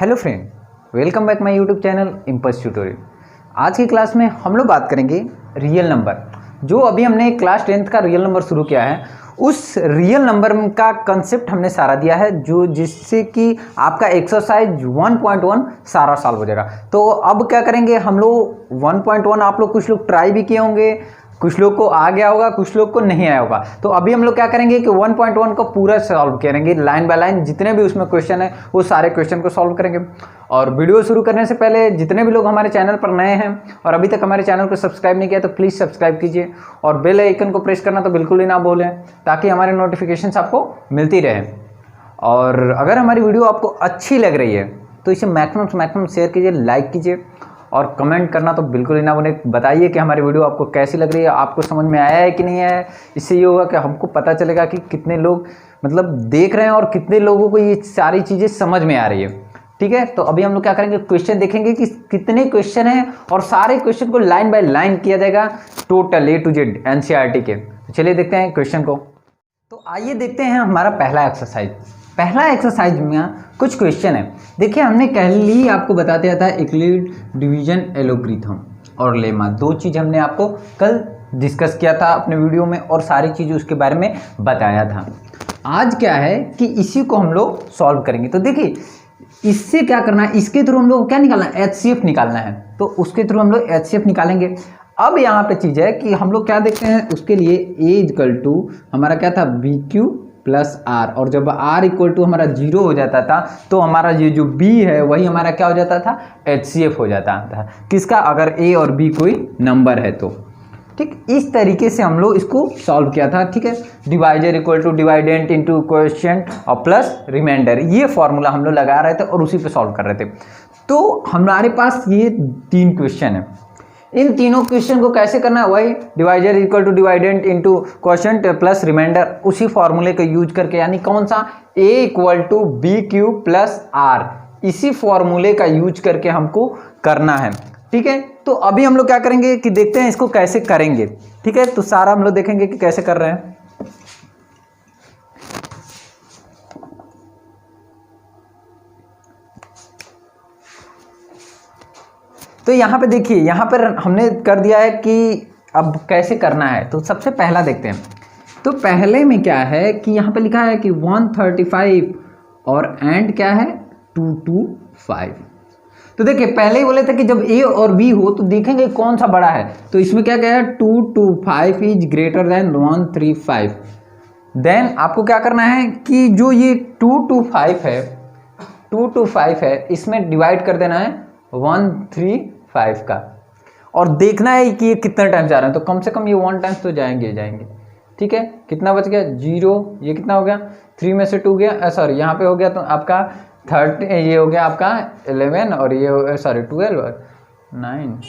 Hello friend, welcome back my YouTube channel impulse tutorial. आज की class में हम लोग बात करेंगे रियल नंबर। जो अभी हमने क्लास 10th का रियल नंबर शुरू किया है, उस रियल नंबर का कंसेप्ट हमने सारा दिया है, जो जिससे कि आपका एक्सरसाइज 1.1 सारा सॉल्व हो जाएगा। तो अब क्या करेंगे हम लोग 1.1 आप लोग कुछ लोग ट्राई भी किए होंगे, कुछ लोग को आ गया होगा, कुछ लोग को नहीं आया होगा। तो अभी हम लोग क्या करेंगे कि 1.1 को पूरा सॉल्व करेंगे, लाइन बाय लाइन जितने भी उसमें क्वेश्चन है वो सारे क्वेश्चन को सॉल्व करेंगे। और वीडियो शुरू करने से पहले जितने भी लोग हमारे चैनल पर नए हैं और अभी तक हमारे चैनल को सब्सक्राइब नहीं किया तो प्लीज़ सब्सक्राइब कीजिए और बेल आइकन को प्रेस करना तो बिल्कुल ही ना भूलें, ताकि हमारे नोटिफिकेशंस आपको मिलती रहे। और अगर हमारी वीडियो आपको अच्छी लग रही है तो इसे मैक्सिमम शेयर कीजिए, लाइक कीजिए और कमेंट करना तो बिल्कुल ही ना भूलें। बताइए कि हमारी वीडियो आपको कैसी लग रही है, आपको समझ में आया है कि नहीं आया है। इससे ये होगा कि हमको पता चलेगा कि कितने लोग मतलब देख रहे हैं और कितने लोगों को ये सारी चीज़ें समझ में आ रही है। ठीक है, तो अभी हम लोग क्या करेंगे, क्वेश्चन देखेंगे कि कितने क्वेश्चन हैं और सारे क्वेश्चन को लाइन बाय लाइन किया जाएगा, total A to Z NCERT के। तो चलिए देखते हैं क्वेश्चन को। तो आइए देखते हैं हमारा पहला एक्सरसाइज। पहला एक्सरसाइज में कुछ क्वेश्चन है। देखिए, हमने कल ही आपको बता दिया था यूक्लिड डिवीजन एलोग्रिथम और लेमा, दो चीज़ हमने आपको कल डिस्कस किया था अपने वीडियो में और सारी चीज़ें उसके बारे में बताया था। आज क्या है कि इसी को हम लोग सॉल्व करेंगे। तो देखिए, इससे क्या करना है, इसके थ्रू हम लोग क्या निकालना है, HCF निकालना है। तो उसके थ्रू हम लोग HCF निकालेंगे। अब यहाँ पे चीज़ है कि हम लोग क्या देखते हैं, उसके लिए A हमारा क्या था, BQ प्लस R, और जब R = हमारा 0 हो जाता था तो हमारा ये जो B है वही हमारा क्या हो जाता था, HCF हो जाता था। किसका, अगर A और B कोई नंबर है तो। ठीक, इस तरीके से हम लोग इसको सॉल्व किया था। ठीक है, डिवाइजर = डिवाइडेंट इंटू क्वोशिएंट और प्लस रिमाइंडर, ये फॉर्मूला हम लोग लगा रहे थे और उसी पे सॉल्व कर रहे थे। तो हमारे पास ये 3 क्वेश्चन है। इन तीनों क्वेश्चन को कैसे करना है, वही divisor = dividend into quotient plus remainder, उसी फॉर्मूले को यूज करके, यानी कौन सा, A = BQ प्लस R, इसी फॉर्मूले का यूज करके हमको करना है। ठीक है, तो अभी हम लोग क्या करेंगे कि देखते हैं इसको कैसे करेंगे। ठीक है, तो सारा हम लोग देखेंगे कि कैसे कर रहे हैं। तो यहाँ पे देखिए, यहाँ पर हमने कर दिया है कि अब कैसे करना है। तो सबसे पहला देखते हैं। तो पहले में क्या है कि यहाँ पे लिखा है कि 135 और एंड क्या है, 225। तो देखिए, पहले ही बोले थे कि जब A और B हो तो देखेंगे कौन सा बड़ा है। तो इसमें क्या क्या है, 225 इज ग्रेटर देन 135। देन आपको क्या करना है कि जो ये 225 है इसमें डिवाइड कर देना है 135 का, और देखना है कि ये कितना टाइम जा रहा है। तो कम से कम ये 1 टाइम्स तो जाएंगे। ठीक है, कितना बच गया, 0, ये कितना हो गया, 3 में से 2 गया, सॉरी यहाँ पे हो गया तो आपका 30, ये हो गया आपका 11 और ये सॉरी 12 और 9।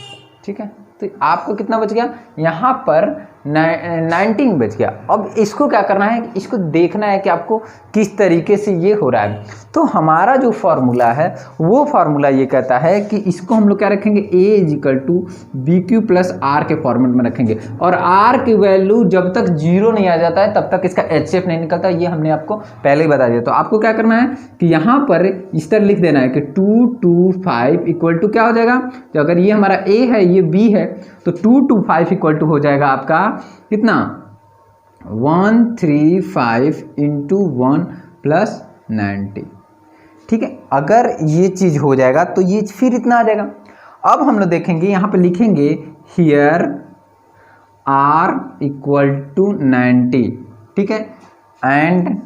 ठीक है, तो आपको कितना बच गया, यहाँ पर 19 बच गया। अब इसको क्या करना है, इसको देखना है कि आपको किस तरीके से ये हो रहा है। तो हमारा जो फार्मूला है वो फार्मूला ये कहता है कि इसको हम लोग क्या रखेंगे, A = BQ प्लस R के फॉर्मेट में रखेंगे, और R की वैल्यू जब तक 0 नहीं आ जाता है तब तक इसका HCF नहीं निकलता। ये हमने आपको पहले ही बता दिया। तो आपको क्या करना है कि यहाँ पर इस तरह लिख देना है कि 225 क्या हो जाएगा, तो अगर ये हमारा A है ये B है तो 225 हो जाएगा आपका कितना, 135 × 1 + 90। ठीक है, अगर ये चीज हो जाएगा तो ये फिर इतना आ जाएगा। अब हम लोग देखेंगे, यहाँ पे लिखेंगे हियर R = 90। ठीक है, एंड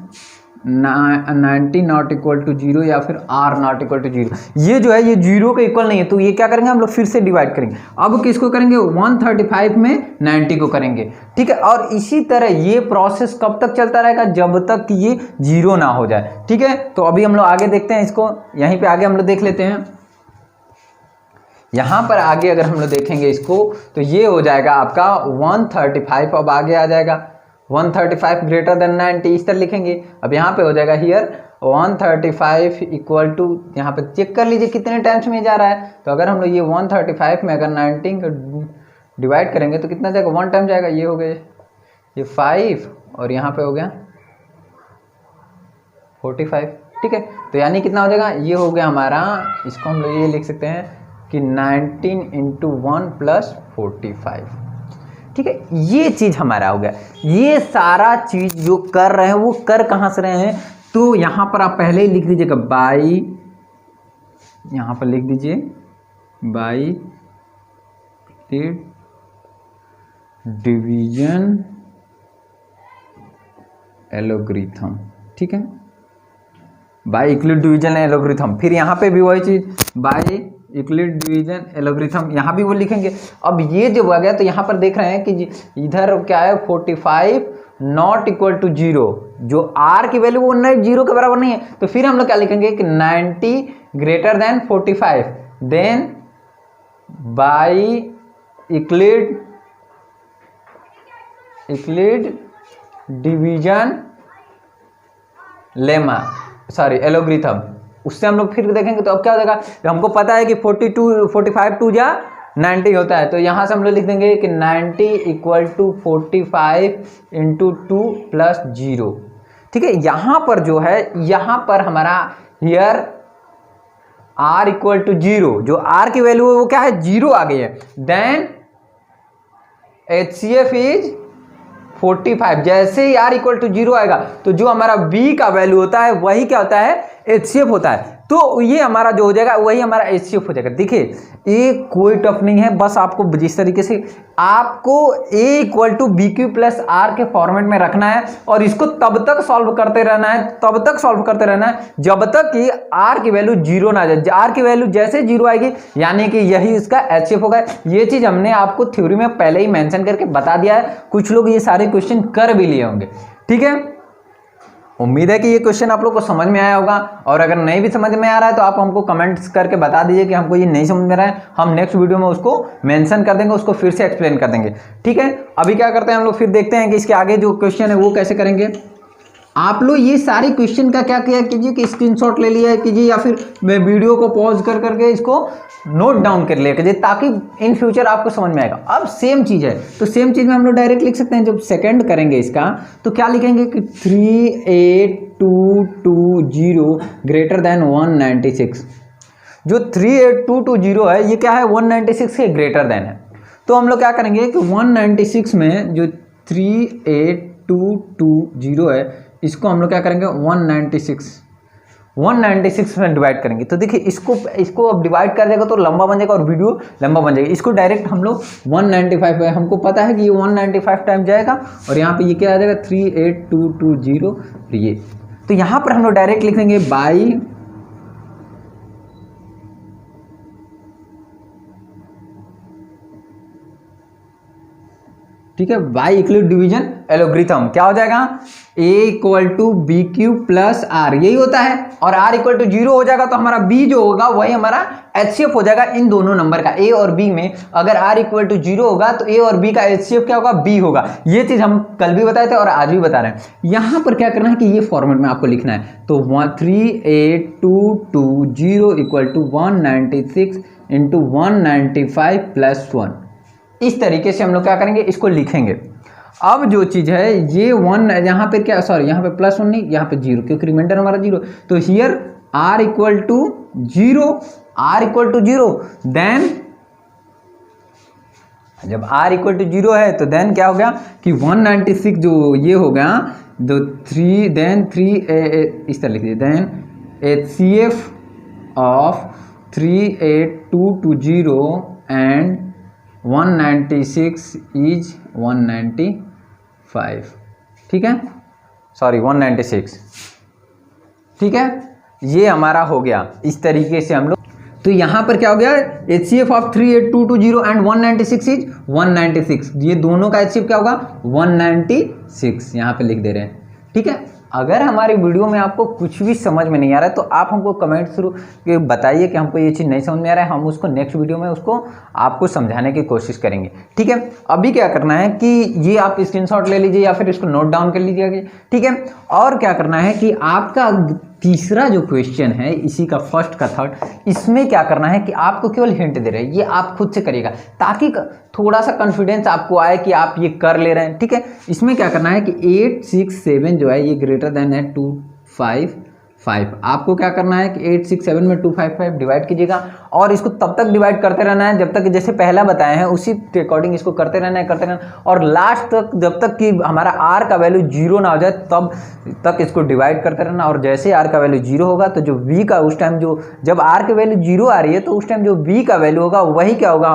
90 not equal to 0 या फिर R not equal to 0। ये जो है ये 0 के इक्वल नहीं है, तो ये क्या करेंगे हम लोग फिर से डिवाइड करेंगे। अब किसको करेंगे, 135 में 90 को करेंगे। ठीक है, और इसी तरह ये प्रोसेस कब तक चलता रहेगा, जब तक कि ये 0 ना हो जाए। ठीक है, तो अभी हम लोग आगे देखते हैं इसको, यहीं पे आगे हम लोग देख लेते हैं। यहाँ पर आगे अगर हम लोग देखेंगे इसको तो ये हो जाएगा आपका 135, अब आगे आ जाएगा 135 > 90, इस तरह लिखेंगे। अब यहाँ पे हो जाएगा हियर 135 = यहाँ पे चेक कर लीजिए कितने टाइम्स में जा रहा है। तो अगर हम लोग ये 135 में अगर 19 को डिवाइड करेंगे तो कितना जाएगा, 1 टाइम जाएगा। ये हो गया ये 5 और यहाँ पे हो गया 45। ठीक है। तो यानी कितना हो जाएगा, ये हो गया हमारा, इसको हम लोग ये लिख सकते हैं कि 19 इंटू 1 प्लस 45, ठीक है। ये चीज़ हमारा हो गया। ये सारा चीज़ जो कर रहे हैं वो कर कहाँ से रहे हैं, तो यहाँ पर आप पहले ही लिख दीजिएगा बाई, यहाँ पर लिख दीजिए बाई डिवीजन एलोग्रिथम, ठीक है, बाई यूक्लिड डिवीजन एलोग्रिथम। फिर यहाँ पे भी वही चीज़ बाई यूक्लिड डिवीजन एलोग्रिथम, यहाँ भी वो लिखेंगे। अब ये जब आ गया तो यहाँ पर देख रहे हैं कि इधर क्या है 45 नॉट इक्वल टू 0, जो r की वैल्यू वो नहीं 0 के बराबर नहीं है, तो फिर हम लोग क्या लिखेंगे कि 90 greater than 45, then by Euclid division lemma algorithm. उससे हम लोग फिर देखेंगे तो अब क्या हो जाएगा, तो हमको पता है कि 45 टू जा 90 होता है, तो यहाँ से हम लोग लिख देंगे कि 90 इक्वल टू 45 इंटू 2 प्लस 0, ठीक है। यहाँ पर जो है, यहाँ पर हमारा हियर r इक्वल टू 0, जो r की वैल्यू है वो क्या है 0 आ गई है, देन HCF इज 45। जैसे ही r इक्वल टू 0 आएगा तो जो हमारा b का वैल्यू होता है वही क्या होता है HCF होता है, तो ये हमारा जो हो जाएगा वही हमारा HCF हो जाएगा। देखिए ये कोई टफ नहीं है, बस आपको जिस तरीके से आपको a equal to b q plus r के फॉर्मेट में रखना है और इसको तब तक सॉल्व करते रहना है जब तक कि r की वैल्यू 0 ना आ जाए। r की वैल्यू जैसे 0 आएगी यानी कि यही इसका HCF होगा। ये चीज हमने आपको थ्योरी में पहले ही मेंशन करके बता दिया है, कुछ लोग ये सारे क्वेश्चन कर भी लिए होंगे, ठीक है। उम्मीद है कि ये क्वेश्चन आप लोग को समझ में आया होगा, और अगर नहीं भी समझ में आ रहा है तो आप हमको कमेंट्स करके बता दीजिए कि हमको ये नहीं समझ में रहा है, हम नेक्स्ट वीडियो में उसको मेंशन कर देंगे, उसको फिर से एक्सप्लेन कर देंगे, ठीक है। अभी क्या करते हैं हम लोग, फिर देखते हैं कि इसके आगे जो क्वेश्चन है वो कैसे करेंगे। आप लोग ये सारे क्वेश्चन का क्या किया कीजिए कि स्क्रीनशॉट ले लिया कीजिए, या फिर वीडियो को पॉज कर करके इसको नोट डाउन कर लिया कीजिए, ताकि इन फ्यूचर आपको समझ में आएगा। अब सेम चीज़ है तो सेम चीज़ में हम लोग डायरेक्ट लिख सकते हैं। जब सेकंड करेंगे इसका तो क्या लिखेंगे कि 38220 ग्रेटर देन 196। जो 38220 है ये क्या है 196 के ग्रेटर देन है, तो हम लोग क्या करेंगे कि 196 में जो 38220 है इसको हम लोग क्या करेंगे 196 में डिवाइड करेंगे। तो देखिए इसको अब डिवाइड कर देगा तो लंबा बन जाएगा और वीडियो लंबा बन जाएगा। इसको डायरेक्ट हम लोग 195 है, हमको पता है कि ये 195 टाइम जाएगा और यहाँ पे ये क्या आ जाएगा 38220 ये। तो यहाँ पर हम लोग डायरेक्ट लिखेंगे बाई ठीक है, बाई यूक्लिड डिवीजन एलोग्रिथम क्या हो जाएगा a equal to b q plus r, यही होता है, और r इक्वल टू 0 हो जाएगा तो हमारा b जो होगा वही हमारा HCF हो जाएगा इन दोनों नंबर का। a और b में अगर r इक्वल टू 0 होगा तो a और b का HCF क्या होगा b होगा। ये चीज हम कल भी बताए थे और आज भी बता रहे हैं। यहाँ पर क्या करना है कि ये फॉर्मेट में आपको लिखना है, तो 38220 इक्वल टू 196 इंटू 195 प्लस 1, इस तरीके से हम लोग क्या करेंगे इसको लिखेंगे। अब जो चीज़ है ये 1 यहाँ पे क्या यहाँ पे प्लस 1 नहीं, यहाँ पे 0, क्योंकि रिमाइंडर हमारा 0, तो here r equal to 0, then जब r इक्वल टू 0 है तो देन क्या हो गया कि 196 जो ये हो गया तो 3 इस तरह लिख दीजिए, then HCF of 38220 and 196 is 195, ठीक है, सॉरी 196, ठीक है। ये हमारा हो गया इस तरीके से हम लोग। तो यहाँ पर क्या हो गया HCF ऑफ 38220 एंड 196 इज 196, ये दोनों का HCF क्या होगा 196, यहाँ पे लिख दे रहे हैं, ठीक है। अगर हमारी वीडियो में आपको कुछ भी समझ में नहीं आ रहा है तो आप हमको कमेंट थ्रू बताइए कि हमको ये चीज़ नहीं समझ में आ रहा है, हम उसको नेक्स्ट वीडियो में उसको आपको समझाने की कोशिश करेंगे, ठीक है। अभी क्या करना है कि ये आप स्क्रीनशॉट ले लीजिए या फिर इसको नोट डाउन कर लीजिएगा, ठीक है। और क्या करना है कि आपका तीसरा जो क्वेश्चन है इसी का फर्स्ट का थर्ड, इसमें क्या करना है कि आपको केवल हिंट दे रहे हैं, ये आप खुद से करिएगा ताकि थोड़ा सा कॉन्फिडेंस आपको आए कि आप ये कर ले रहे हैं, ठीक है। इसमें क्या करना है कि 867 जो है ये ग्रेटर देन है 255 5। आपको क्या करना है कि 867 में 255 डिवाइड कीजिएगा और इसको तब तक डिवाइड करते रहना है जब तक जैसे पहला बताए हैं उसी के अकॉर्डिंग इसको करते रहना है और लास्ट तक जब तक कि हमारा r का वैल्यू 0 ना हो जाए तब तक इसको डिवाइड करते रहना। और जैसे r का वैल्यू 0 होगा तो जो v का उस टाइम जो जब r की वैल्यू 0 आ रही है तो उस टाइम जो v का वैल्यू होगा वही क्या होगा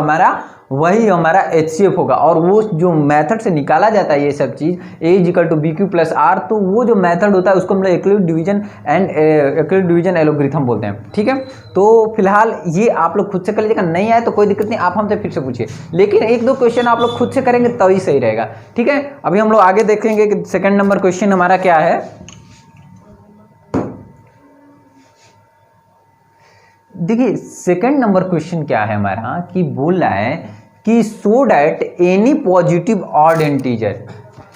वही हमारा HCF होगा। और वो जो मेथड से निकाला जाता है ये सब चीज़ A = BQ + R, तो वो जो मेथड होता है उसको हम लोग यूक्लिड डिवीजन एलोग्रिथम बोलते हैं। ठीक है, तो फिलहाल ये आप लोग खुद से कर लीजिएगा, नहीं आए तो कोई दिक्कत नहीं, आप हमसे फिर से पूछिए, लेकिन 1-2 क्वेश्चन आप लोग खुद से करेंगे तभी सही रहेगा। ठीक है, अभी हम लोग आगे देखेंगे कि सेकंड नंबर क्वेश्चन हमारा क्या है। देखिए सेकंड नंबर क्वेश्चन क्या है हमारा कि बोल रहा है कि so that any positive odd integer,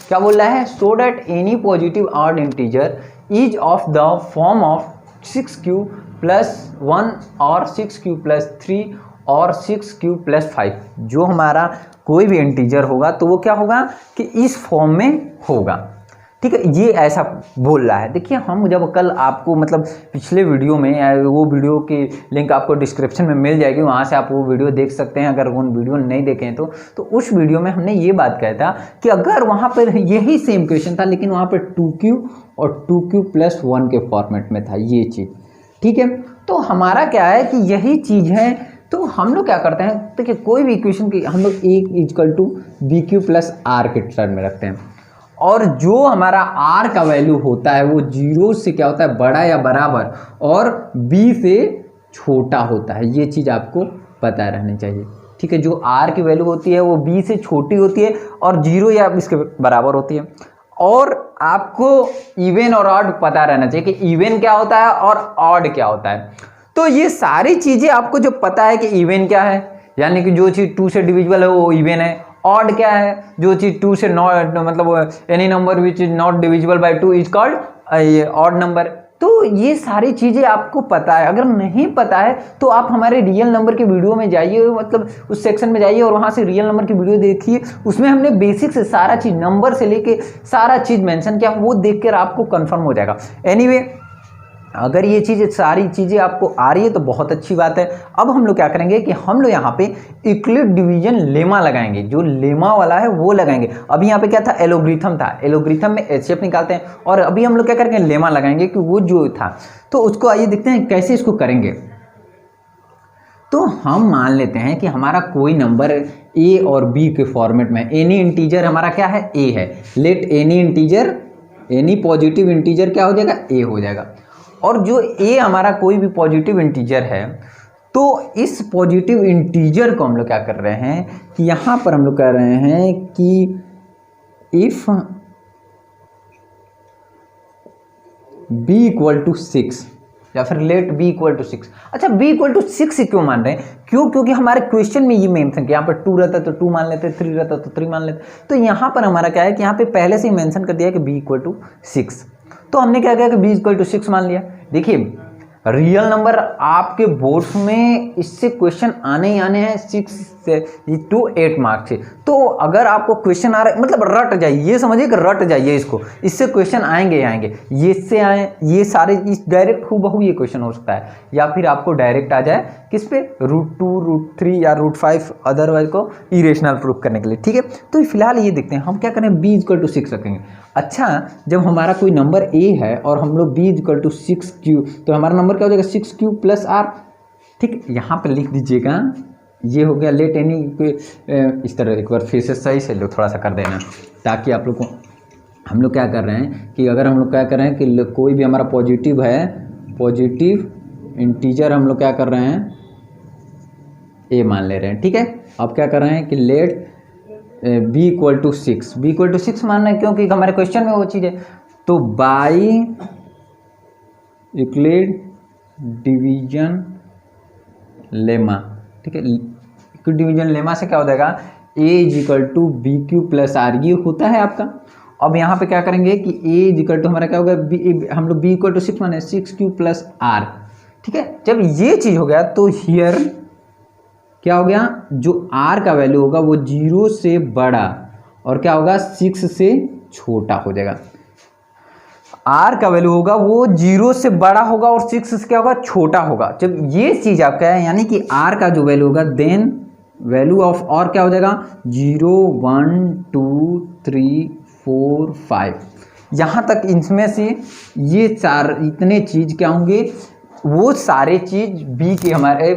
क्या बोल रहा है, so that any positive odd integer is of the form of 6q + 1 और 6q + 3 और 6q + 5। जो हमारा कोई भी इंटीजर होगा तो वो क्या होगा कि इस फॉर्म में होगा। ठीक है, ये ऐसा बोल रहा है। देखिए हम जब कल आपको मतलब पिछले वीडियो में, वो वीडियो की लिंक आपको डिस्क्रिप्शन में मिल जाएगी, वहाँ से आप वो वीडियो देख सकते हैं अगर वो वीडियो नहीं देखे हैं तो उस वीडियो में हमने ये बात कहा था कि अगर वहाँ पर यही सेम क्वेश्चन था लेकिन वहाँ पर 2q और 2q + 1 के फॉर्मेट में था ये चीज़। ठीक है, तो हमारा क्या है कि यही चीज़ है, तो हम लोग क्या करते हैं, देखिए कोई भी इक्वेशन की हम लोग A = BQ + R के टर्म में रखते हैं और जो हमारा r का वैल्यू होता है वो 0 से क्या होता है, बड़ा या बराबर और b से छोटा होता है। ये चीज़ आपको पता रहनी चाहिए। ठीक है, जो r की वैल्यू होती है वो b से छोटी होती है और 0 या इसके बराबर होती है। और आपको इवन और ऑड पता रहना चाहिए कि इवन क्या होता है और ऑड क्या होता है। तो ये सारी चीज़ें आपको जो पता है कि इवन क्या है, यानी कि जो चीज़ 2 से डिविजिबल है वो इवन है। ऑड क्या है, जो चीज़ 2 से नॉट मतलब any number which is not divisible by 2 is called odd number. तो ये सारी चीज़ें आपको पता है। अगर नहीं पता है तो आप हमारे रियल नंबर के वीडियो में जाइए, मतलब उस सेक्शन में जाइए और वहाँ से रियल नंबर की वीडियो देखिए। उसमें हमने बेसिक से सारा चीज़, नंबर से लेके सारा चीज़ मेंशन किया, वो देख कर आपको कंफर्म हो जाएगा। एनीवे अगर ये चीज़ें सारी चीज़ें आपको आ रही है तो बहुत अच्छी बात है। अब हम लोग क्या करेंगे कि हम लोग यहाँ पे यूक्लिड डिवीजन लेमा लगाएंगे, जो लेमा वाला है वो लगाएंगे। अभी यहाँ पे क्या था, एलोग्रिथम था, एलोग्रिथम में HCF निकालते हैं और अभी हम लोग क्या करेंगे, लेमा लगाएंगे कि वो जो था। तो उसको आइए देखते हैं कैसे इसको करेंगे। तो हम मान लेते हैं कि हमारा कोई नंबर A और B के फॉर्मेट में, एनी इंटीजर हमारा क्या है, A है। Let any integer, any positive integer क्या हो जाएगा, A हो जाएगा। और जो A हमारा कोई भी पॉजिटिव इंटीजर है तो इस पॉजिटिव इंटीजर को हम लोग क्या कर रहे हैं कि यहाँ पर हम लोग कह रहे हैं कि इफ b = 6 या फिर लेट b = 6। अच्छा b = 6 क्यों मान रहे हैं, क्यों, क्योंकि हमारे क्वेश्चन में ये मेंशन किया, यहाँ पर 2 रहता तो 2 मान लेते, 3 रहता तो 3 मान लेते। तो यहाँ पर हमारा क्या है कि यहाँ पे पहले से ही मेंशन कर दिया कि b = 6, तो हमने क्या किया कि b = 6 मान लिया। देखिए रियल नंबर आपके बोर्ड्स में इससे क्वेश्चन आने ही आने हैं 6 to 8 मार्क्स से। तो अगर आपको क्वेश्चन आ रहा है मतलब रट जाइए, ये समझिए कि रट जाइए इसको, इससे क्वेश्चन आएंगे ही आएंगे। ये इससे आए, ये सारे इस डायरेक्ट हूबहू ये क्वेश्चन हो सकता है, या फिर आपको डायरेक्ट आ जाए किस पे, √2 √3 या √5 अदरवाइज को इरेशनल प्रूफ करने के लिए। ठीक है, तो फिलहाल ये देखते हैं हम क्या करें, b = 6 रखेंगे। अच्छा, जब हमारा कोई नंबर A है और हम लोग b = 6q, तो हमारा नंबर क्या हो जाएगा, 6q + R। ठीक, यहाँ पर लिख दीजिएगा, ये हो गया लेट एनी, इस तरह एक बार फिर से सही से लो, थोड़ा सा कर देना ताकि आप लोग को, हम लोग क्या कर रहे हैं कि अगर हम लोग क्या कर रहे हैं कि कोई भी हमारा पॉजिटिव है, पॉजिटिव इंटीजर हम लोग क्या कर रहे हैं, A मान ले रहे हैं। ठीक है, अब क्या कर रहे हैं कि लेट b = 6, b = 6 मानना है क्योंकि हमारे क्वेश्चन में वो चीज़ है। तो बाई यूक्लिड डिवीजन लेमा, ठीक है, यूक्लिड डिवीजन लेमा से क्या हो जाएगा, A = BQ + R, ये होता है आपका। अब यहाँ पे क्या करेंगे कि A = हमारा क्या होगा, हम लोग b = 6 माने 6q + R। ठीक है, जब ये चीज़ हो गया तो हियर क्या हो गया, जो R का वैल्यू होगा वो 0 से बड़ा और क्या होगा, 6 से छोटा हो जाएगा। आर का वैल्यू होगा वो 0 से बड़ा होगा और 6 से क्या होगा, छोटा होगा। जब ये चीज़ आपका है यानी कि आर का जो वैल्यू होगा, देन वैल्यू ऑफ और क्या हो जाएगा, 0 1 2 3 4 5, यहाँ तक इनमें से ये चार इतने चीज़ क्या होंगे, वो सारे चीज़ बी के हमारे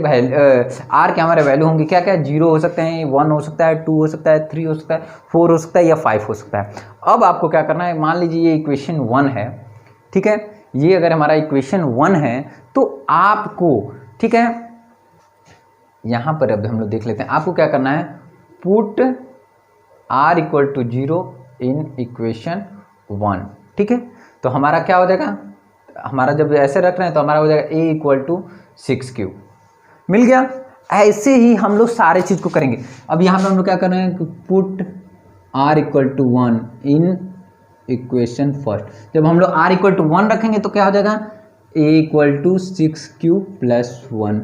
आर के हमारे वैल्यू होंगे। क्या क्या, 0 हो सकते हैं, 1 हो सकता है, 2 हो सकता है, 3 हो सकता है, 4 हो सकता है या 5 हो सकता है। अब आपको क्या करना है, मान लीजिए ये इक्वेशन 1 है, ठीक है, ये अगर हमारा इक्वेशन 1 है तो आपको, ठीक है, यहाँ पर अब हम लोग देख लेते हैं, आपको क्या करना है, put r equal to 0 in equation 1, ठीक है। तो हमारा क्या हो जाएगा, हमारा जब ऐसे रख रहे हैं तो हमारा हो जाएगा a इक्वल टू 6 क्यू, मिल गया। ऐसे ही हम लोग सारे चीज़ को करेंगे। अब यहाँ पे हम लोग क्या कर रहे हैं, put r equal to 1 in equation first. जब हम लोग r इक्वल टू 1 रखेंगे तो क्या हो जाएगा, a equal to 6q plus 1,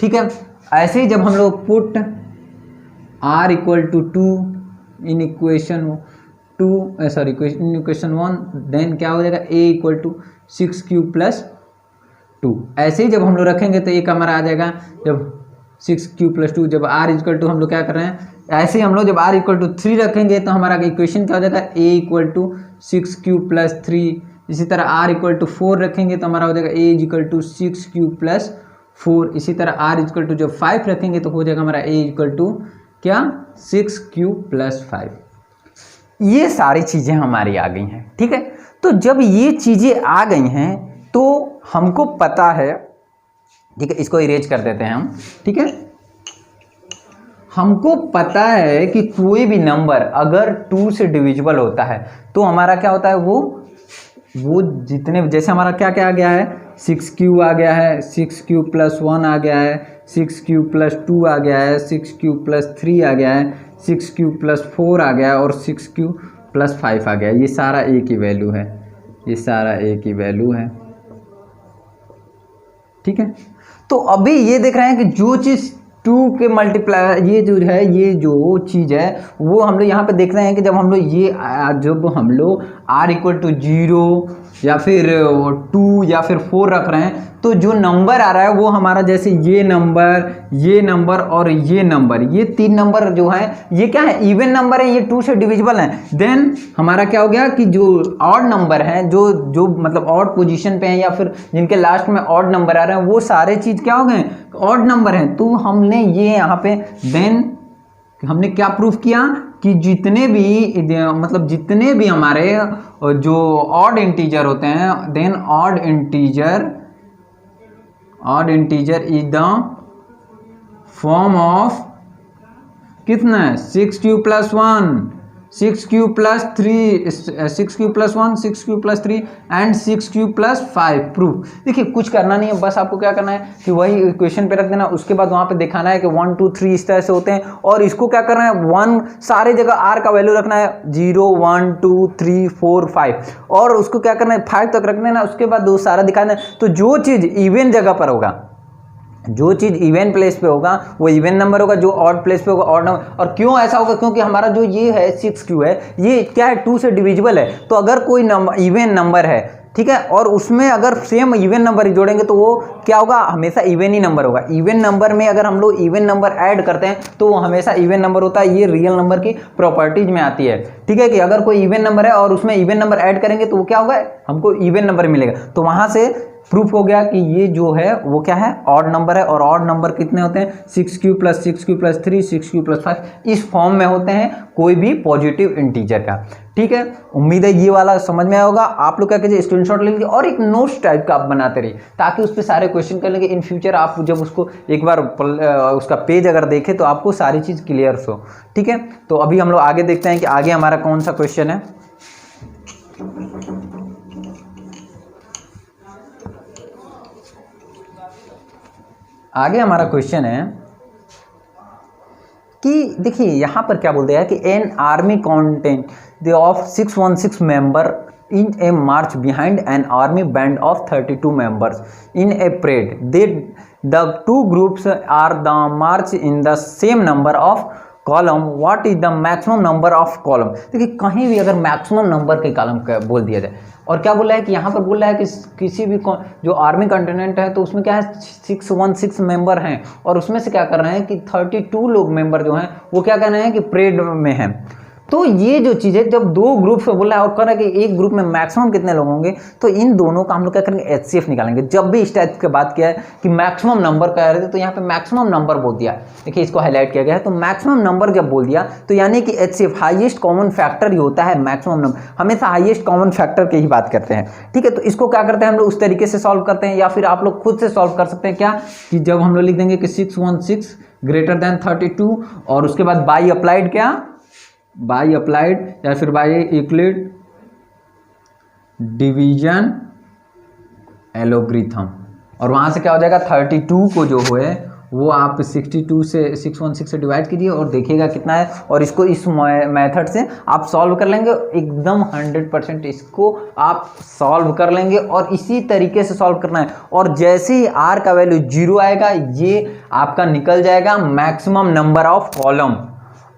ठीक है। ऐसे ही जब हम लोग put r equal to 2 in equation 2 in equation 1, then क्या हो जाएगा, a equal to 6q plus 2। ऐसे ही जब हम लोग रखेंगे तो एक हमारा आ जाएगा, जब 6q प्लस 2, जब r इक्वल टू हम लोग क्या कर रहे हैं, ऐसे ही हम लोग जब r इक्वल टू 3 रखेंगे तो हमारा इक्वेशन क्या हो जाएगा, a equal to 6q plus 3। इसी तरह r इक्वल टू 4 रखेंगे तो हमारा हो जाएगा a equal to 6q plus 4। इसी तरह r इक्वल टू जब 5 रखेंगे तो हो जाएगा हमारा a इक्वल टू क्या, 6q प्लस 5। ये सारी चीज़ें हमारी आ गई हैं, ठीक है। तो जब ये चीज़ें आ गई हैं तो हमको पता है, ठीक है, इसको इरेज कर देते हैं हम, ठीक है। हमको पता है कि कोई भी नंबर अगर 2 से डिविजिबल होता है तो हमारा क्या होता है, वो जितने, जैसे हमारा क्या क्या आ गया है, 6q आ गया है, 6q प्लस 1 आ गया है, 6q प्लस 2 आ गया है, 6q प्लस 3 आ गया है, 6q प्लस 4 आ गया है और 6q प्लस 5 आ गया है। ये सारा a की वैल्यू है, ये सारा a की वैल्यू है, ठीक है। तो अभी ये देख रहे हैं कि जो चीज़ 2 के मल्टीप्लाई, ये जो है, ये जो चीज़ है वो हम लोग यहाँ पे देख रहे हैं कि जब हम लोग ये, जब हम लोग r इक्वल टू 0 या फिर 2 या फिर 4 रख रहे हैं तो जो नंबर आ रहा है वो हमारा, जैसे ये नंबर और ये नंबर, ये 3 नंबर जो है ये क्या है, इवन नंबर है, ये 2 से डिविजिबल है। देन हमारा क्या हो गया कि जो ऑड नंबर हैं, जो मतलब ऑड पोजीशन पे हैं या फिर जिनके लास्ट में ऑड नंबर आ रहे हैं, वो सारे चीज़ क्या हो गए, ऑड नंबर हैं। तो हमने ये यहाँ पे देन हमने क्या प्रूफ किया कि जितने भी हमारे जो ऑड इंटीजर होते हैं, then odd integer is the form of कितना है, 6q plus 1, 6q plus 3, 6q plus 1, 6q plus 3 and 6q plus 5 proof. देखिए कुछ करना नहीं है, बस आपको क्या करना है कि वही इक्वेशन पे रख देना, उसके बाद वहाँ पे दिखाना है कि 1 2 3 इस तरह से होते हैं, और इसको क्या करना है, 1 सारे जगह r का वैल्यू रखना है, 0 1 2 3 4 5, और उसको क्या करना है 5 तक रख देना, उसके बाद वो सारा दिखाना है। तो जो चीज़ इवन जगह पर होगा, जो चीज़ इवन प्लेस पे होगा वो इवन नंबर होगा, जो ऑड प्लेस पे होगा ऑड नंबर। और क्यों ऐसा होगा, क्योंकि हमारा जो ये है 6q है, ये क्या है, 2 से डिविजिबल है। तो अगर कोई नंबर इवन नंबर है, ठीक है, और उसमें अगर सेम इवन नंबर जोड़ेंगे तो वो क्या होगा, हमेशा इवन ही नंबर होगा। इवन नंबर में अगर हम लोग इवन नंबर ऐड करते हैं तो वो हमेशा इवन नंबर होता है। ये रियल नंबर की प्रॉपर्टीज में आती है, ठीक है, कि अगर कोई इवन नंबर है और उसमें इवन नंबर ऐड करेंगे तो वो क्या होगा, हमको इवन नंबर मिलेगा। तो वहां से प्रूफ हो गया कि ये जो है वो क्या है, ऑड नंबर है। और ऑड नंबर कितने होते हैं, 6q plus 6q plus 3, 6q plus 5, इस फॉर्म में होते हैं कोई भी पॉजिटिव इंटीजर का, ठीक है। उम्मीद है ये वाला समझ में आया होगा। आप लोग क्या कीजिए, स्क्रीनशॉट ले लीजिए और एक नोट्स टाइप का आप बनाते रहिए, ताकि उस पर सारे क्वेश्चन कर लेंगे। इन फ्यूचर आप जब उसको एक बार उसका पेज अगर देखें तो आपको सारी चीज़ क्लियर हो, ठीक है। तो अभी हम लोग आगे देखते हैं कि आगे हमारा कौन सा क्वेश्चन है। आगे हमारा क्वेश्चन है कि देखिए यहाँ पर क्या बोलते हैं कि an army contingent they of 616 member in a march behind an army band of 32 members in a parade, they the two groups are the march in the same number of column what is the maximum number of column. देखिए कहीं भी अगर maximum number के column बोल दिया जाए, और क्या बोला है कि यहाँ पर बोल रहा है कि किसी भी जो आर्मी कंटिनेंट है तो उसमें क्या है 616 मेंबर हैं, और उसमें से क्या कर रहे हैं कि 32 लोग मेंबर जो हैं वो क्या कर रहे हैं कि परेड में हैं। तो ये जो चीज़ है जब दो ग्रुप से बोला है और कह रहा है कि एक ग्रुप में मैक्सिमम कितने लोग होंगे, तो इन दोनों का हम लोग क्या करेंगे एचसीएफ निकालेंगे। जब भी इस टाइप की बात किया है कि मैक्सिमम नंबर कह रहे थे तो यहाँ पे मैक्सिमम नंबर बोल दिया, देखिए इसको हाईलाइट किया गया है। तो मैक्सिमम नंबर जब बोल दिया तो यानी कि एचसीएफ हाईएस्ट कॉमन फैक्टर ही होता है। मैक्सिमम नंबर हमेशा हाईएस्ट कॉमन फैक्टर की ही बात करते हैं, ठीक है। तो इसको क्या करते हैं हम लोग उस तरीके से सॉल्व करते हैं, या फिर आप लोग खुद से सॉल्व कर सकते हैं। क्या कि जब हम लोग लिख देंगे कि 616 ग्रेटर देन 32 और उसके बाद बाई अप्लाइड, क्या बाई अप्लाइड या फिर बाई यूक्लिड डिवीजन एलोग्रिथम, और वहां से क्या हो जाएगा 32 को जो है वो आप 62 से 616 से डिवाइड कीजिए और देखिएगा कितना है, और इसको इस मेथड से आप सॉल्व कर लेंगे एकदम 100% इसको आप सॉल्व कर लेंगे। और इसी तरीके से सॉल्व करना है, और जैसे ही आर का वैल्यू 0 आएगा ये आपका निकल जाएगा मैक्सिमम नंबर ऑफ कॉलम।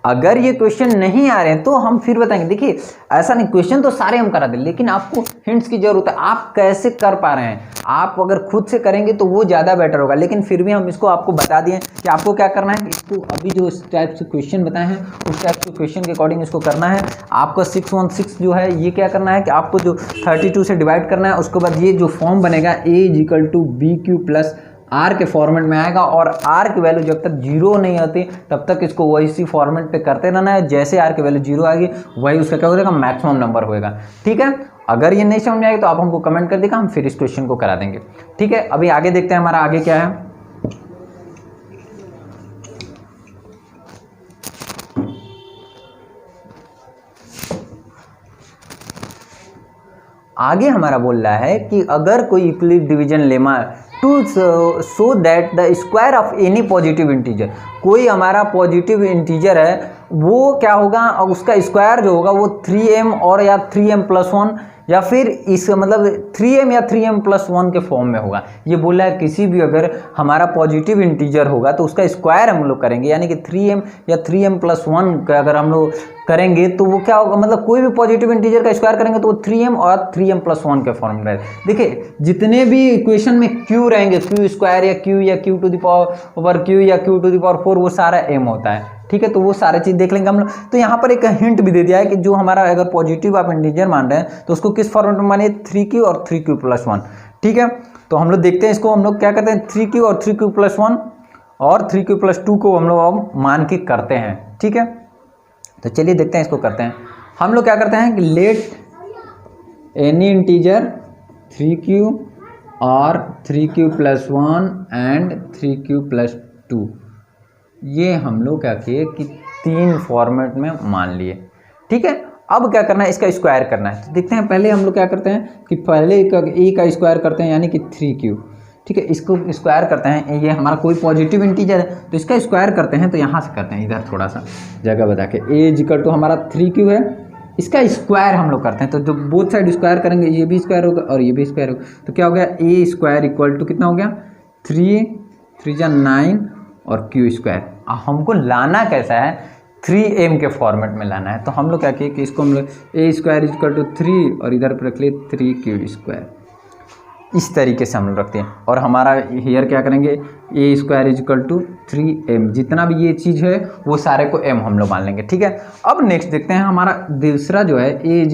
अगर ये क्वेश्चन नहीं आ रहे हैं तो हम फिर बताएंगे। देखिए ऐसा नहीं, क्वेश्चन तो सारे हम करा दें, लेकिन आपको हिंट्स की जरूरत है। आप कैसे कर पा रहे हैं, आप अगर खुद से करेंगे तो वो ज़्यादा बेटर होगा, लेकिन फिर भी हम इसको आपको बता दिए कि आपको क्या करना है। इसको अभी जो इस टाइप से क्वेश्चन बताए हैं उस टाइप के क्वेश्चन के अकॉर्डिंग इसको करना है। आपका 616 जो है ये क्या करना है कि आपको जो 32 से डिवाइड करना है, उसके बाद ये जो फॉर्म बनेगा A=BQ प्लस आर के फॉर्मेट में आएगा, और आर की वैल्यू जब तक 0 नहीं आती तब तक इसको वही फॉर्मेट पे करते रहना है। जैसे आर की वैल्यू 0 आएगी वही उसका क्या हो जाएगा मैक्सिमम नंबर होएगा, ठीक है। अगर ये नहीं समझ में आएगा तो आप हमको कमेंट कर देगा, हम फिर इस क्वेश्चन को करा देंगे, ठीक है। अभी आगे देखते हैं हमारा आगे क्या है। आगे हमारा बोल रहा है कि अगर कोई Euclid division lemma to show that the square of any positive integer, कोई हमारा पॉजिटिव इंटीजर है वो क्या होगा, और उसका स्क्वायर जो होगा वो 3m और या 3m+1 या फिर इस मतलब 3m या 3m+1 के फॉर्म में होगा। ये बोला है किसी भी अगर हमारा पॉजिटिव इंटीजर होगा तो उसका स्क्वायर हम लोग करेंगे, यानी कि 3m या 3m+1 का अगर हम लोग करेंगे तो वो क्या होगा, मतलब कोई भी पॉजिटिव इंटीजर का स्क्वायर करेंगे तो वो 3m और 3m+1 के फॉर्म में रहेगा। देखिए जितने भी इक्वेशन में q रहेंगे, q स्क्वायर या q या q to the power q या q टू द पावर 4 वो सारा m होता है, ठीक है। तो वो सारे चीज़ देख लेंगे हम लोग। तो यहाँ पर एक हिंट भी दे दिया है कि जो हमारा अगर पॉजिटिव आप इंटीजर मान रहे हैं तो उसको किस फॉर्मेट में मानिए 3q और 3q+1, ठीक है। तो हम लोग देखते हैं इसको, हम लोग क्या करते हैं 3q और 3q+1 और 3q+2 को हम लोग मान के करते हैं, ठीक है। तो चलिए देखते हैं इसको करते हैं। हम लोग क्या करते हैं कि लेट एनी इंटीजर 3q और 3q+1 एंड 3q+2, ये हम लोग क्या किए कि 3 फॉर्मेट में मान लिए, ठीक है। अब क्या करना है, इसका स्क्वायर करना है। तो देखते हैं पहले हम लोग क्या करते हैं कि पहले ए का स्क्वायर करते हैं यानी कि 3q, ठीक है। इसको स्क्वायर करते हैं, ये हमारा कोई पॉजिटिव इंटीजर है तो इसका स्क्वायर करते हैं। तो यहाँ से करते हैं, इधर थोड़ा सा जगह बता के, A= हमारा 3q है, इसका स्क्वायर हम लोग करते हैं। तो जो बोथ साइड स्क्वायर करेंगे ये भी स्क्वायर होगा और ये भी स्क्वायर होगा, तो क्या हो गया A² कितना हो गया 3 9 और q²। हमको लाना कैसा है 3m के फॉर्मेट में लाना है। तो हम लोग क्या किए कि इसको हम लोग A² 3 और इधर पर रख लिए 3q², इस तरीके से हम लोग रखते हैं। और हमारा हियर क्या करेंगे A² 3m, जितना भी ये चीज़ है वो सारे को m हम लोग मान लेंगे, ठीक है। अब नेक्स्ट देखते हैं हमारा दूसरा जो है A=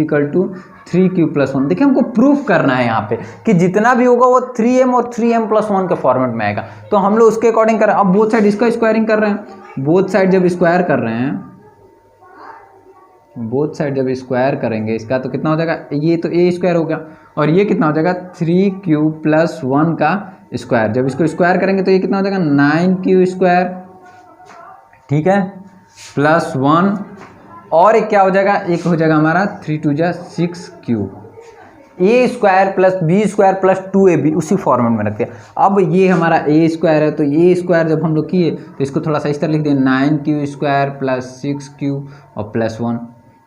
3q+1। देखिए हमको प्रूफ करना है यहाँ पे कि जितना भी होगा वो 3m और 3m+1 के फॉर्मेट में आएगा। तो हम लोग उसके अकॉर्डिंग कर रहे हैं। अब बोथ साइड इसका स्क्वायरिंग कर रहे हैं, बोथ साइड जब स्क्वायर कर रहे हैं, बोथ साइड जब स्क्वायर करेंगे इसका तो कितना हो जाएगा, ये तो A² हो गया और ये कितना हो जाएगा 3q+1 का स्क्वायर। जब इसको स्क्वायर करेंगे तो ये कितना हो जाएगा 9q², ठीक है, +1 और एक क्या हो जाएगा, एक हो जाएगा हमारा 3 2 6q। A² + B² + 2ab उसी फॉर्मेट में रखते हैं। अब ये हमारा A² है तो A² जब हम लोग किए तो इसको थोड़ा सा इस तरह लिख दिए 9q² + 6q और +1।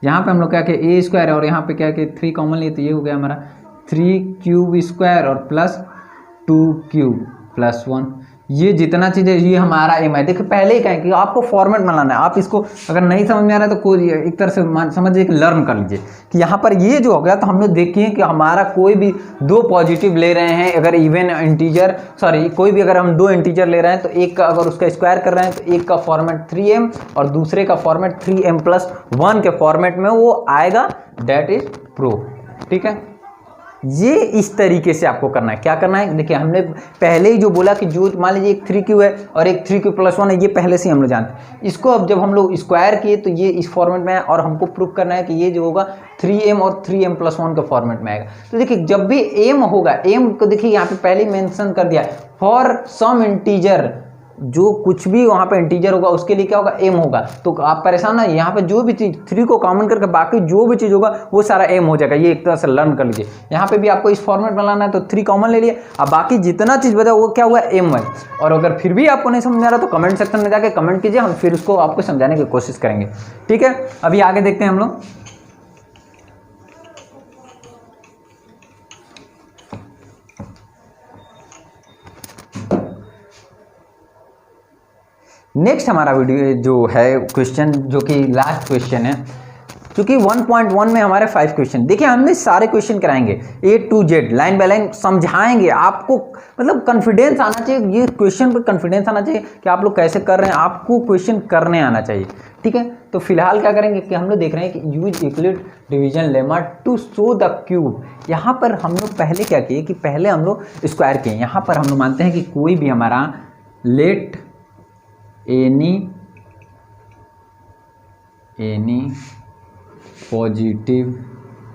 यहाँ पे हम लोग क्या किए A² है और यहाँ पे क्या किए 3 कॉमन लिए तो ये हो गया हमारा 3q² और +2q +1। ये जितना चीज़ है ये हमारा एम है। देखिए पहले ही कहें कि आपको फॉर्मेट बनाना है, आप इसको अगर नहीं समझ में आ रहा है तो कोई एक तरह से समझिए कि लर्न कर लीजिए कि यहाँ पर ये जो हो गया। तो हम लोग देखिए कि हमारा कोई भी दो पॉजिटिव ले रहे हैं, अगर इवन इंटीजर कोई भी अगर हम दो इंटीजर ले रहे हैं तो एक का अगर उसका स्क्वायर कर रहे हैं तो एक का फॉर्मेट 3m और दूसरे का फॉर्मेट 3m+1 के फॉर्मेट में वो आएगा, दैट इज प्रूफ। ठीक है, ये इस तरीके से आपको करना है। क्या करना है, देखिए हमने पहले ही जो बोला कि जो मान लीजिए एक 3q है और एक 3q+1 है, ये पहले से हम लोग जानते हैं। इसको अब जब हम लोग स्क्वायर किए तो ये इस फॉर्मेट में है और हमको प्रूफ करना है कि ये जो होगा 3m और 3m+1 के फॉर्मेट में आएगा। तो देखिए जब भी m होगा, m को देखिए यहाँ पे पहले ही मेंशन कर दिया है, फॉर सम इंटीजर, जो कुछ भी वहाँ पे इंटीजर होगा उसके लिए क्या होगा, m होगा। तो आप परेशान ना, यहाँ पे जो भी चीज़ 3 को कॉमन करके बाकी जो भी चीज़ होगा वो सारा m हो जाएगा। ये एक तरह से लर्न कर लीजिए। यहाँ पे भी आपको इस फॉर्मेट में लाना है तो 3 कॉमन ले लिए, अब बाकी जितना चीज़ बचा वो क्या हुआ, m है। और अगर फिर भी आपको नहीं समझ आ रहा तो कमेंट सेक्शन में जाके कमेंट कीजिए, हम फिर उसको आपको समझाने की कोशिश करेंगे। ठीक है, अभी आगे देखते हैं हम लोग। नेक्स्ट हमारा वीडियो जो है क्वेश्चन, जो कि लास्ट क्वेश्चन है, क्योंकि 1.1 में हमारे 5 क्वेश्चन। देखिए हमने सारे क्वेश्चन कराएंगे A to Z, line by line समझाएंगे। आपको मतलब कॉन्फिडेंस आना चाहिए, ये क्वेश्चन पर कॉन्फिडेंस आना चाहिए कि आप लोग कैसे कर रहे हैं, आपको क्वेश्चन करने आना चाहिए। ठीक है, तो फिलहाल क्या करेंगे कि हम लोग देख रहे हैं कि use Euclid division lemma to show the cube. यहाँ पर हम लोग पहले क्या किए कि पहले हम लोग स्क्वायर किए। यहाँ पर हम लोग मानते हैं कि कोई भी हमारा लेट एनी पॉजिटिव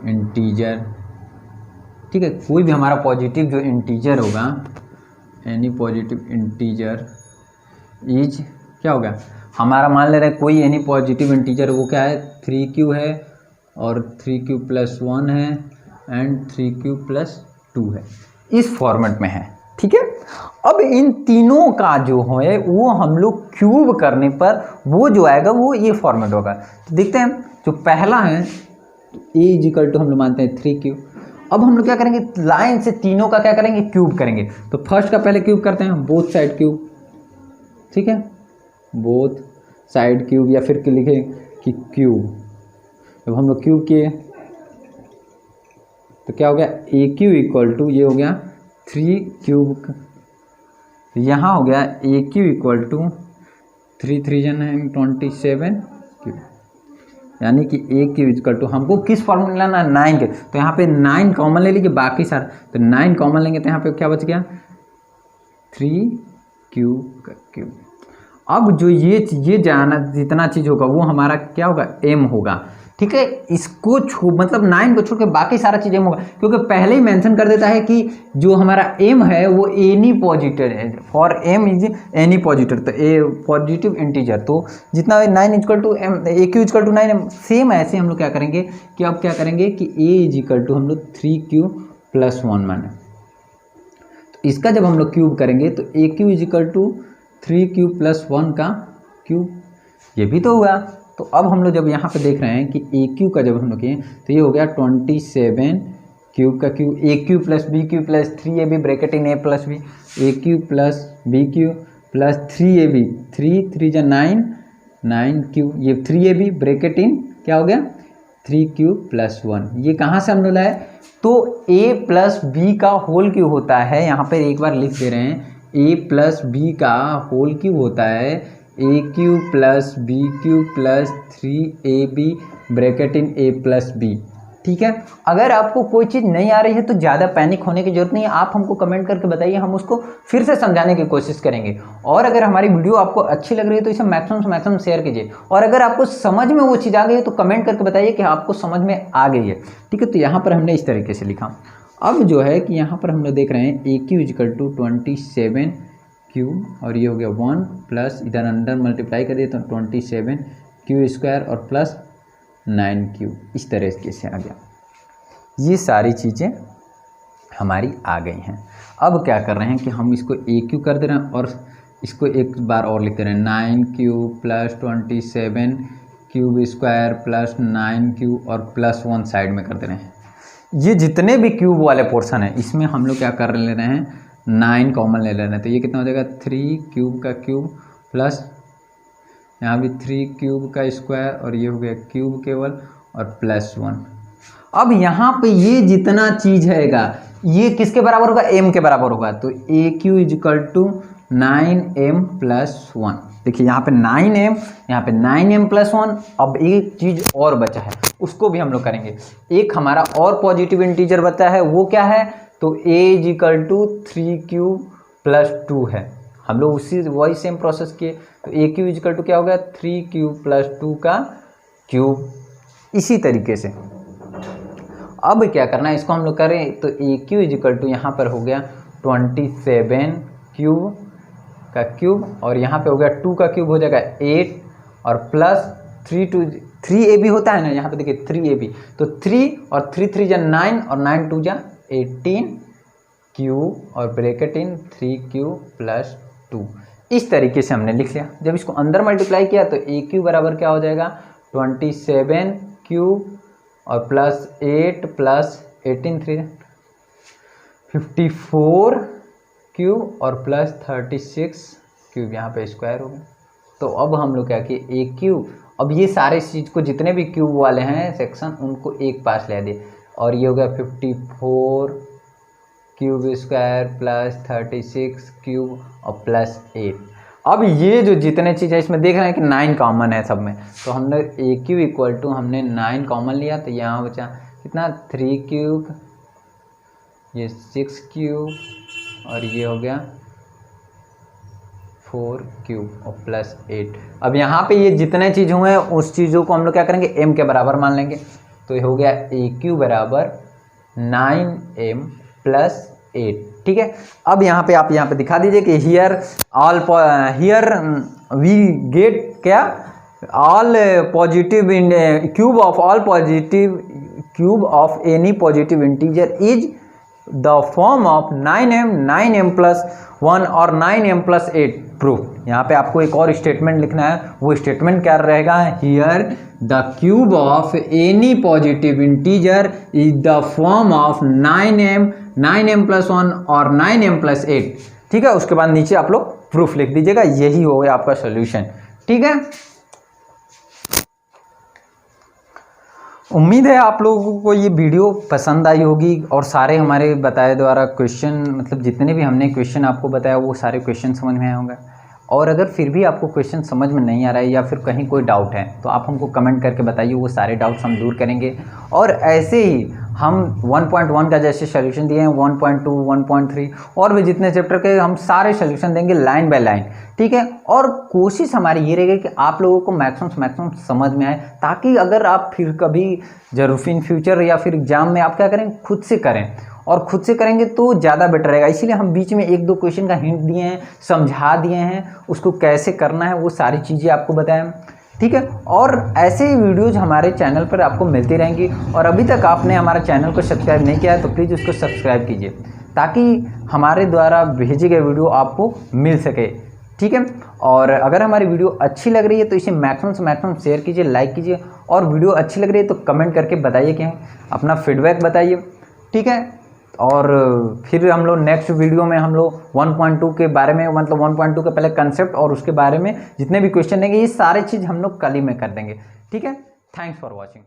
इंटीजर, ठीक है, कोई भी हमारा पॉजिटिव जो इंटीजर होगा, एनी पॉजिटिव इंटीजर इज क्या होगा, हमारा मान ले रहे हैं कोई एनी पॉजिटिव इंटीजर, वो क्या है 3q है और 3q+1 है एंड 3q+2 है, इस फॉर्मेट में है। ठीक है, अब इन तीनों का जो है वो हम लोग क्यूब करने पर वो जो आएगा वो ये फॉर्मेट होगा। तो देखते हैं, जो पहला है a = हम लोग मानते हैं 3q। अब हम लोग क्या करेंगे, लाइन से तीनों का क्या करेंगे, क्यूब करेंगे। तो फर्स्ट का पहले क्यूब करते हैं, बोथ साइड क्यूब। ठीक है, बोथ साइड क्यूब, या फिर लिखे कि क्यूब। जब हम लोग क्यूब किए तो क्या हो गया, AQ = ये हो गया 3 क्यूब, यहाँ हो गया AQ = 3 3 27 क्यूब, यानी कि AQ = हमको किस फॉर्मूला लाना है, 9 के। तो यहाँ पे 9 कॉमन ले लीजिए, बाकी सारा तो 9 कॉमन लेंगे तो यहाँ पे क्या बच गया, 3q का क्यूब। अब जो ये जाना जितना चीज़ होगा वो हमारा क्या होगा, m होगा। ठीक है, इसको मतलब 9 को छोड़ के बाकी सारा चीज़ m होगा, क्योंकि पहले ही मेंशन कर देता है कि जो हमारा m है वो एनी पॉजिटिव है, for m is any positive. तो ए पॉजिटिव इंटीजर, तो जितना 9 = m, AQ = 9m। सेम ऐसे हम लोग क्या करेंगे कि अब क्या करेंगे कि A = हम लोग 3q+1 माने। तो इसका जब हम लोग क्यूब करेंगे तो AQ = 3q+1 का क्यूब, ये भी तो हुआ। तो अब हम लोग जब यहाँ पे देख रहे हैं कि AQ का जब हम लोग किए तो ये हो गया 27 क्यूब का cube, AQ + BQ + 3AB bracket in A + B, AQ + BQ + 3AB, 3 3 9 9q, ये 3AB ब्रैकेट इन क्या हो गया 3q+1। ये कहाँ से हम लोग लाए, तो A + B का होल क्यूब होता है। यहाँ पर एक बार लिख दे रहे हैं, A + B का होल क्यूब होता है AQ + BQ + 3AB bracket in A + B। ठीक है, अगर आपको कोई चीज़ नहीं आ रही है तो ज़्यादा पैनिक होने की जरूरत नहीं है, आप हमको कमेंट करके बताइए, हम उसको फिर से समझाने की कोशिश करेंगे। और अगर हमारी वीडियो आपको अच्छी लग रही है तो इसे मैक्सिमम से मैक्सिमम शेयर कीजिए, और अगर आपको समझ में वो चीज़ आ गई है तो कमेंट करके बताइए कि आपको समझ में आ गई है। ठीक है, तो यहाँ पर हमने इस तरीके से लिखा। अब जो है कि यहाँ पर हम लोग देख रहे हैं AQ = 27 क्यूब, और ये हो गया 1 प्लस इधर अंदर मल्टीप्लाई करिए तो 27q² और प्लस 9q, इस तरह से आ गया। ये सारी चीज़ें हमारी आ गई हैं। अब क्या कर रहे हैं कि हम इसको AQ कर दे रहे हैं और इसको एक बार और लिखते रहे, 9q + 27q² प्लस 9q और +1 साइड में कर दे रहे हैं। ये जितने भी क्यूब वाले पोर्शन हैं इसमें हम लोग क्या कर ले रहे हैं, 9 कॉमन ले लेना है, तो ये कितना हो जाएगा 3 क्यूब का क्यूब प्लस यहाँ भी 3 क्यूब का स्क्वायर और ये हो गया क्यूब केवल और प्लस 1। अब यहाँ पे ये जितना चीज हैगा ये किसके बराबर होगा, m के बराबर होगा, तो a q is equal to 9m plus 1। देखिए यहाँ पे 9m, यहाँ पे 9m प्लस 1। अब एक चीज और बचा है उसको भी हम लोग करेंगे। एक हमारा और पॉजिटिव इंटीजर बचा है, वो क्या है, तो a is equal to 3q plus 2 है। हम लोग वही सेम प्रोसेस किए, तो ए क्यू इजिकल टू क्या हो गया 3q प्लस 2 का क्यूब। इसी तरीके से अब क्या करना है, इसको हम लोग करें तो ए क्यू इजिकल टू यहाँ पर हो गया 27 क्यूब का क्यूब और यहाँ पे हो गया 2 का क्यूब हो जाएगा 8 और प्लस 3ab होता है ना, यहाँ पे देखिए 3ab, तो 3 और 3 जा 9 और 9 2 जा 18 क्यूब और ब्रैकेट इन 3q प्लस 2। इस तरीके से हमने लिख लिया। जब इसको अंदर मल्टीप्लाई किया तो ए क्यू बराबर क्या हो जाएगा 27 क्यूब और प्लस 8 प्लस 18 3 54 क्यूब और प्लस 36 क्यूब, यहाँ पे स्क्वायर हो गया। तो अब हम लोग क्या किए ए क्यूब, अब ये सारे चीज़ को जितने भी क्यूब वाले हैं सेक्शन उनको एक पास ले दिए और ये हो गया 54 क्यूब स्क्वायर प्लस 36 क्यूब और प्लस 8। अब ये जो जितने चीज़ है इसमें देख रहे हैं कि 9 कॉमन है सब में, तो हमने ए क्यू इक्वल टू हमने 9 कॉमन लिया, तो यहाँ बचा कितना 3 क्यूब, ये 6 क्यूब और ये हो गया 4 क्यूब और प्लस 8। अब यहाँ पे ये जितने चीज़ हुए हैं उस चीज़ों को हम लोग क्या करेंगे m के बराबर मान लेंगे, तो ये हो गया ए क्यू बराबर 9m प्लस 8। ठीक है, अब यहाँ पे आप यहाँ पे दिखा दीजिए कि हियर वी गेट क्या all positive in cube of all positive cube of any positive integer is the form of 9m plus 1 और 9m प्लस 8 प्रूफ। यहाँ पे आपको एक और स्टेटमेंट लिखना है, वो स्टेटमेंट क्या रहेगा, here the cube of any positive integer is the form of 9m plus 1 और 9m प्लस 8। ठीक है, उसके बाद नीचे आप लोग प्रूफ लिख दीजिएगा, यही हो गया आपका सोल्यूशन। ठीक है, उम्मीद है आप लोगों को ये वीडियो पसंद आई होगी और सारे हमारे बताए द्वारा क्वेश्चन, मतलब जितने भी हमने क्वेश्चन आपको बताया वो सारे क्वेश्चन समझ में आए होंगे। और अगर फिर भी आपको क्वेश्चन समझ में नहीं आ रहा है या फिर कहीं कोई डाउट है तो आप हमको कमेंट करके बताइए, वो सारे डाउट्स हम दूर करेंगे। और ऐसे ही हम 1.1 का जैसे सोल्यूशन दिए हैं 1.2, 1.3 और भी जितने चैप्टर के हम सारे सोल्यूशन देंगे लाइन बाय लाइन। ठीक है, और कोशिश हमारी ये रहेगी कि आप लोगों को मैक्सिमम समझ में आए, ताकि अगर आप फिर कभी जरूर इन फ्यूचर या फिर एग्जाम में आप क्या करें, खुद से करें, और खुद से करेंगे तो ज़्यादा बेटर रहेगा। इसीलिए हम बीच में 1-2 क्वेश्चन का हिंट दिए हैं, समझा दिए हैं, उसको कैसे करना है वो सारी चीज़ें आपको बताएं। ठीक है, और ऐसे ही वीडियोज हमारे चैनल पर आपको मिलती रहेंगी। और अभी तक आपने हमारे चैनल को सब्सक्राइब नहीं किया है तो प्लीज़ उसको सब्सक्राइब कीजिए, ताकि हमारे द्वारा भेजे गए वीडियो आपको मिल सके। ठीक है, और अगर हमारी वीडियो अच्छी लग रही है तो इसे मैक्सिमम से मैक्सिमम शेयर कीजिए, लाइक कीजिए, और वीडियो अच्छी लग रही है तो कमेंट करके बताइए कि अपना फीडबैक बताइए। ठीक है, और फिर हम लोग नेक्स्ट वीडियो में हम लोग 1.2 के बारे में, मतलब 1.2 के पहले कंसेप्ट और उसके बारे में जितने भी क्वेश्चन देंगे ये सारे चीज़ हम लोग कल ही में कर देंगे। ठीक है, थैंक्स फॉर वॉचिंग।